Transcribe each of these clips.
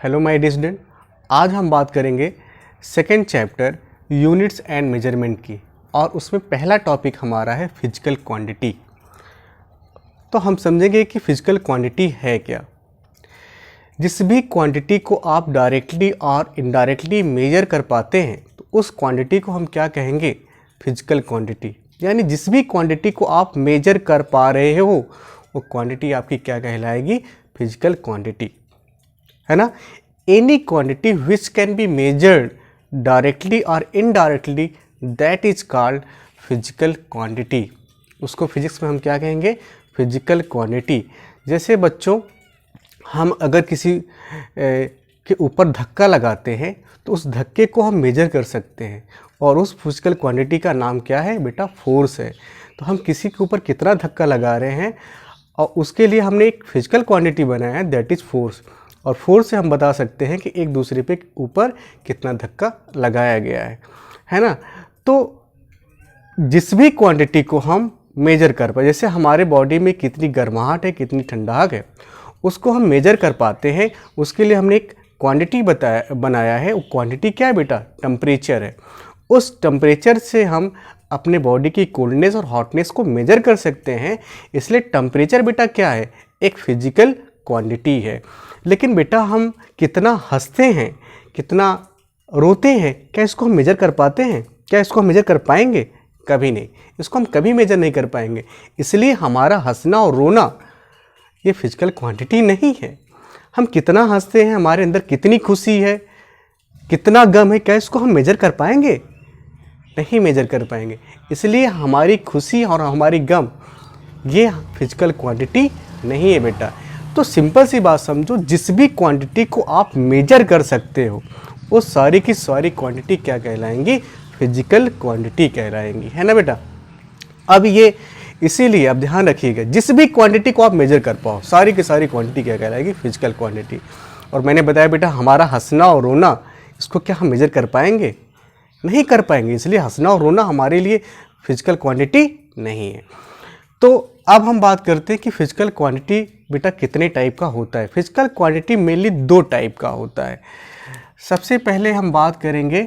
Hello my dear student, आज हम बात करेंगे second chapter units and measurement की और उसमें पहला टॉपिक हमारा है फिजिकल क्वांटिटी। तो हम समझेंगे कि फिजिकल क्वांटिटी है क्या। जिस भी क्वांटिटी को आप डायरेक्टली और इनडायरेक्टली मेजर कर पाते हैं तो उस क्वांटिटी को हम क्या कहेंगे, फिजिकल क्वांटिटी। यानी जिस भी क्वांटिटी को आप मेजर कर पा रहे हो वो क्वांटिटी आपकी क्या कहलाएगी, फिजिकल क्वांटिटी, है ना। Any quantity which can be measured directly और indirectly that is called physical quantity. उसको फिजिक्स में हम क्या कहेंगे, फिजिकल क्वांटिटी। जैसे बच्चों, हम अगर किसी के ऊपर धक्का लगाते हैं तो उस धक्के को हम मेजर कर सकते हैं और उस फिजिकल क्वांटिटी का नाम क्या है बेटा, फोर्स है। तो हम किसी के ऊपर कितना धक्का लगा रहे हैं और उसके लिए हमने एक फिजिकल क्वांटिटी बनाया है, दैट इज़ फोर्स। और फोर्स से हम बता सकते हैं कि एक दूसरे पे ऊपर कितना धक्का लगाया गया है ना। तो जिस भी क्वांटिटी को हम मेजर कर पाए, जैसे हमारे बॉडी में कितनी गर्माहट है, कितनी ठंडाहट है, उसको हम मेजर कर पाते हैं। उसके लिए हमने एक क्वांटिटी बनाया है। वो क्वांटिटी क्या है बेटा, टेम्परेचर है। उस टेम्परेचर से हम अपने बॉडी की कोल्डनेस और हॉटनेस को मेजर कर सकते हैं। इसलिए टेम्परेचर बेटा क्या है, एक फिजिकल क्वांटिटी है। लेकिन बेटा हम कितना हंसते हैं, कितना रोते हैं, क्या इसको हम मेजर कर पाते हैं? क्या इसको हम मेजर कर पाएंगे? कभी नहीं। इसको हम कभी मेजर नहीं कर पाएंगे। इसलिए हमारा हंसना और रोना ये फिजिकल क्वांटिटी नहीं है। हम कितना हंसते हैं, हमारे अंदर कितनी खुशी है, कितना गम है, क्या इसको हम मेजर कर पाएंगे? नहीं मेजर कर पाएंगे। इसलिए हमारी खुशी और हमारी गम ये फिजिकल क्वांटिटी नहीं है बेटा। तो सिंपल सी बात समझो, जिस भी क्वांटिटी को आप मेजर कर सकते हो वो सारी की सारी क्वांटिटी क्या कहलाएंगी, फिजिकल क्वांटिटी कहलाएंगी, है ना बेटा। अब ये इसीलिए अब ध्यान रखिएगा, जिस भी क्वांटिटी को आप मेजर कर पाओ सारी की सारी क्वांटिटी क्या कहलाएगी, फिजिकल क्वांटिटी। और मैंने बताया बेटा, हमारा हंसना और रोना इसको क्या हम मेजर कर पाएंगे? नहीं कर पाएंगे। इसलिए हंसना और रोना हमारे लिए फिजिकल क्वांटिटी नहीं है। तो अब हम बात करते हैं कि फिजिकल क्वांटिटी बेटा कितने टाइप का होता है। फिजिकल क्वांटिटी मेनली दो टाइप का होता है। सबसे पहले हम बात करेंगे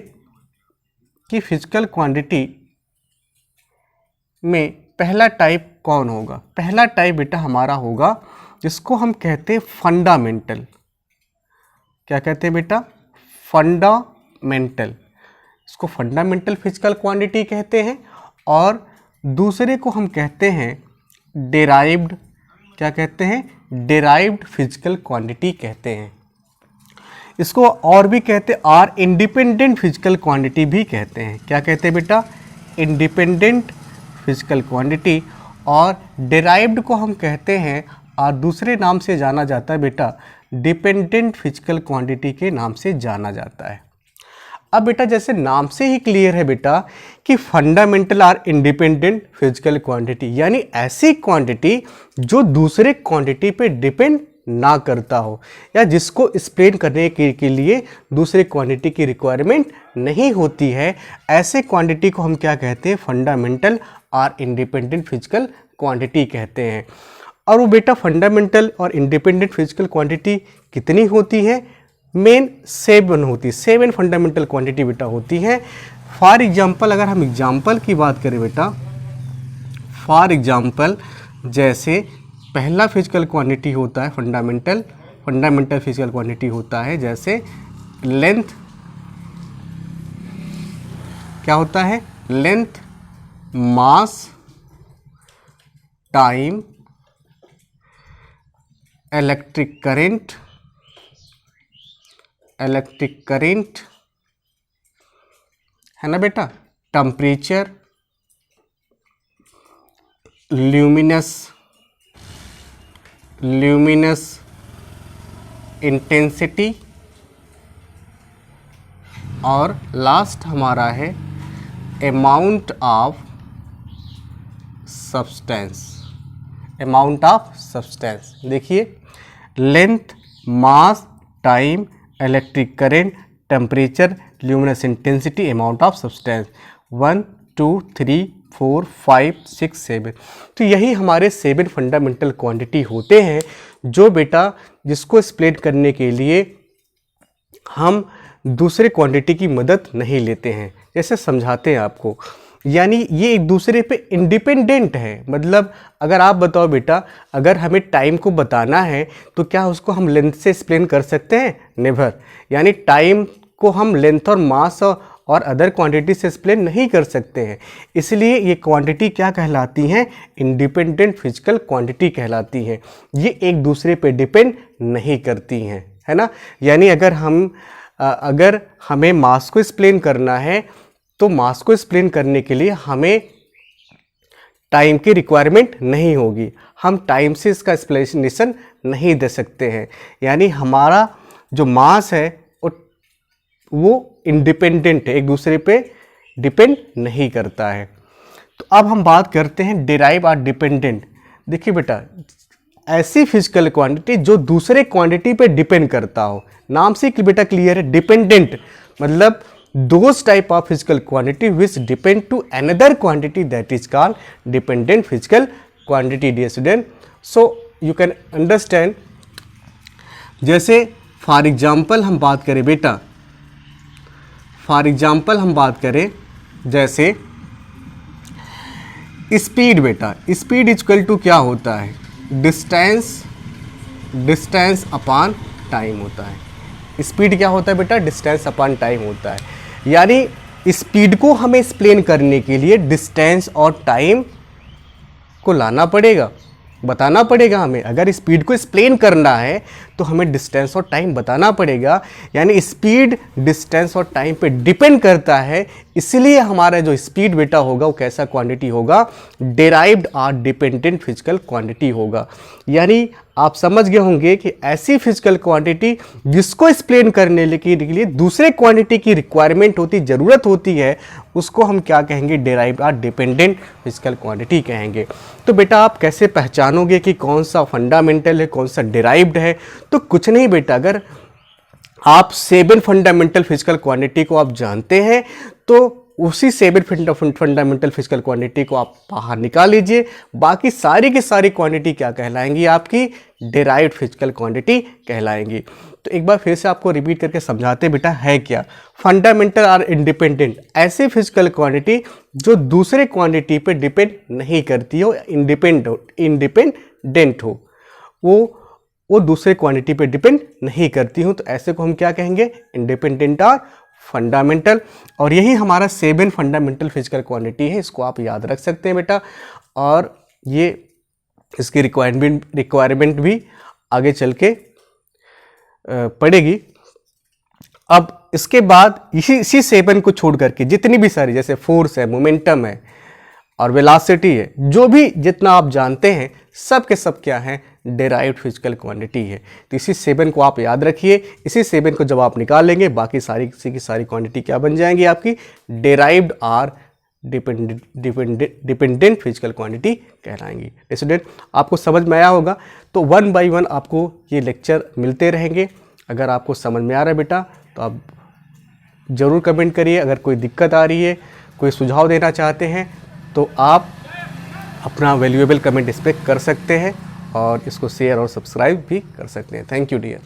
कि फिजिकल क्वांटिटी में पहला टाइप कौन होगा। पहला टाइप बेटा हमारा होगा जिसको हम कहते हैं फंडामेंटल। क्या कहते हैं बेटा, फंडामेंटल। इसको फंडामेंटल फिजिकल क्वांटिटी कहते हैं। और दूसरे को हम कहते हैं डेराइव्ड। क्या कहते हैं, डेराइव्ड फिजिकल क्वांटिटी कहते हैं। इसको और भी कहते हैं और इंडिपेंडेंट फिजिकल क्वांटिटी भी कहते हैं। क्या कहते हैं बेटा, इंडिपेंडेंट फिजिकल क्वांटिटी। और डेराइव्ड को हम कहते हैं और दूसरे नाम से जाना जाता है बेटा, डिपेंडेंट फिजिकल क्वांटिटी के नाम से जाना जाता है। अब बेटा जैसे नाम से ही क्लियर है बेटा कि फंडामेंटल और इंडिपेंडेंट फिजिकल क्वांटिटी, यानी ऐसी क्वांटिटी जो दूसरे क्वांटिटी पे डिपेंड ना करता हो या जिसको एक्सप्लेन करने के लिए दूसरे क्वांटिटी की रिक्वायरमेंट नहीं होती है, ऐसे क्वांटिटी को हम क्या कहते हैं, फंडामेंटल और इंडिपेंडेंट फिजिकल क्वांटिटी कहते हैं। और वो बेटा फंडामेंटल और इंडिपेंडेंट फिजिकल क्वांटिटी कितनी होती है, मेन 7 होती है। 7 फंडामेंटल क्वांटिटी बेटा होती है। फॉर एग्जांपल अगर हम एग्जांपल की बात करें बेटा, फॉर एग्जांपल जैसे पहला फिजिकल क्वांटिटी होता है फंडामेंटल फिजिकल क्वांटिटी होता है जैसे लेंथ। क्या होता है, लेंथ, मास, टाइम, इलेक्ट्रिक करंट है ना बेटा, टेम्परेचर, ल्यूमिनस इंटेंसिटी और लास्ट हमारा है अमाउंट ऑफ सब्सटेंस। देखिए, length, mass, time, electric current, temperature, luminous intensity, amount of substance. 1 2 3 4 5 6 7। तो यही हमारे 7 फंडामेंटल क्वांटिटी होते हैं जो बेटा जिसको एक्सप्लेन करने के लिए हम दूसरे क्वांटिटी की मदद नहीं लेते हैं। जैसे समझाते हैं आपको, यानी ये एक दूसरे पे इंडिपेंडेंट है। मतलब अगर आप बताओ बेटा, अगर हमें टाइम को बताना है तो क्या उसको हम लेंथ से एक्सप्लेन कर सकते हैं? नेवर। यानी टाइम को हम लेंथ और मास और अदर क्वांटिटी से एक्सप्लेन नहीं कर सकते हैं। इसलिए ये क्वांटिटी क्या कहलाती हैं? इंडिपेंडेंट फिजिकल क्वांटिटी कहलाती हैं। ये एक दूसरे पे डिपेंड नहीं करती हैं, है ना। यानी अगर हमें मास को एक्सप्लेन करना है तो मास को एक्सप्लेन करने के लिए हमें टाइम की रिक्वायरमेंट नहीं होगी। हम टाइम से इसका एक्सप्लेनेशन नहीं दे सकते हैं। यानी हमारा जो मास है वो इंडिपेंडेंट है, एक दूसरे पे डिपेंड नहीं करता है। तो अब हम बात करते हैं डिराइव और डिपेंडेंट। देखिए बेटा, ऐसी फिजिकल क्वांटिटी जो दूसरे क्वांटिटी पे डिपेंड करता हो। नाम से बेटा क्लियर है, डिपेंडेंट मतलब those type of physical quantity which depend to another quantity, that is called dependent physical quantity, dear student. So you can understand, जैसे फॉर एग्जाम्पल हम बात करें बेटा, जैसे स्पीड बेटा, स्पीड इक्वल टू क्या होता है? डिस्टेंस अपॉन टाइम होता है। स्पीड क्या होता है बेटा? डिस्टेंस अपॉन टाइम होता है। यानी स्पीड को हमें एक्सप्लेन करने के लिए डिस्टेंस और टाइम को लाना पड़ेगा, बताना पड़ेगा हमें। अगर स्पीड को एक्सप्लेन करना है तो हमें डिस्टेंस और टाइम बताना पड़ेगा। यानी स्पीड डिस्टेंस और टाइम पे डिपेंड करता है। इसलिए हमारा जो स्पीड बेटा होगा वो कैसा क्वांटिटी होगा? डेराइव्ड और डिपेंडेंट फिजिकल क्वांटिटी होगा। यानी आप समझ गए होंगे कि ऐसी फिजिकल क्वांटिटी जिसको एक्सप्लेन करने के लिए दूसरे क्वांटिटी की रिक्वायरमेंट होती, ज़रूरत होती है, उसको हम क्या कहेंगे? डेराइव्ड और डिपेंडेंट फिजिकल क्वांटिटी कहेंगे। तो बेटा आप कैसे पहचानोगे कि कौन सा फंडामेंटल है, कौन सा डेराइव्ड है? तो कुछ नहीं बेटा, अगर आप 7 फंडामेंटल फिजिकल क्वांटिटी को आप जानते हैं तो उसी 7 फंडामेंटल फिजिकल क्वांटिटी को आप बाहर निकाल लीजिए। बाकी सारी की सारी क्वांटिटी क्या कहलाएंगी? आपकी डेराइव्ड फिजिकल क्वांटिटी कहलाएंगी। तो एक बार फिर से आपको रिपीट करके समझाते बेटा है क्या। फंडामेंटल और इंडिपेंडेंट, ऐसी फिजिकल क्वांटिटी जो दूसरे क्वांटिटी पे डिपेंड नहीं करती हो, इंडिपेंडेंट हो, वो दूसरे क्वांटिटी पे डिपेंड नहीं करती हूँ, तो ऐसे को हम क्या कहेंगे? इंडिपेंडेंट और फंडामेंटल। और यही हमारा 7 फंडामेंटल फिजिकल क्वांटिटी है, इसको आप याद रख सकते हैं बेटा। और ये इसकी रिक्वायरमेंट भी आगे चल के पड़ेगी। अब इसके बाद इसी 7 को छोड़ करके जितनी भी सारी, जैसे फोर्स है, मोमेंटम है और वेलोसिटी है, जो भी जितना आप जानते हैं, सब के सब क्या है? डेराइव्ड फिजिकल क्वांटिटी है। तो इसी 7 को आप याद रखिए। इसी 7 को जब आप निकालेंगे, बाकी सारी की सारी क्वांटिटी क्या बन जाएंगी? आपकी डेराइव्ड और डिपेंडेंट फिजिकल क्वांटिटी कहलाएंगी। स्टूडेंट आपको समझ में आया होगा। तो 1 बाय 1 आपको ये लेक्चर मिलते रहेंगे। अगर आपको समझ में आ रहा है बेटा तो आप ज़रूर कमेंट करिए। अगर कोई दिक्कत आ रही है, कोई सुझाव देना चाहते हैं, तो आप अपना वैल्यूएबल कमेंट इस पर कर सकते हैं और इसको शेयर और सब्सक्राइब भी कर सकते हैं। Thank you dear.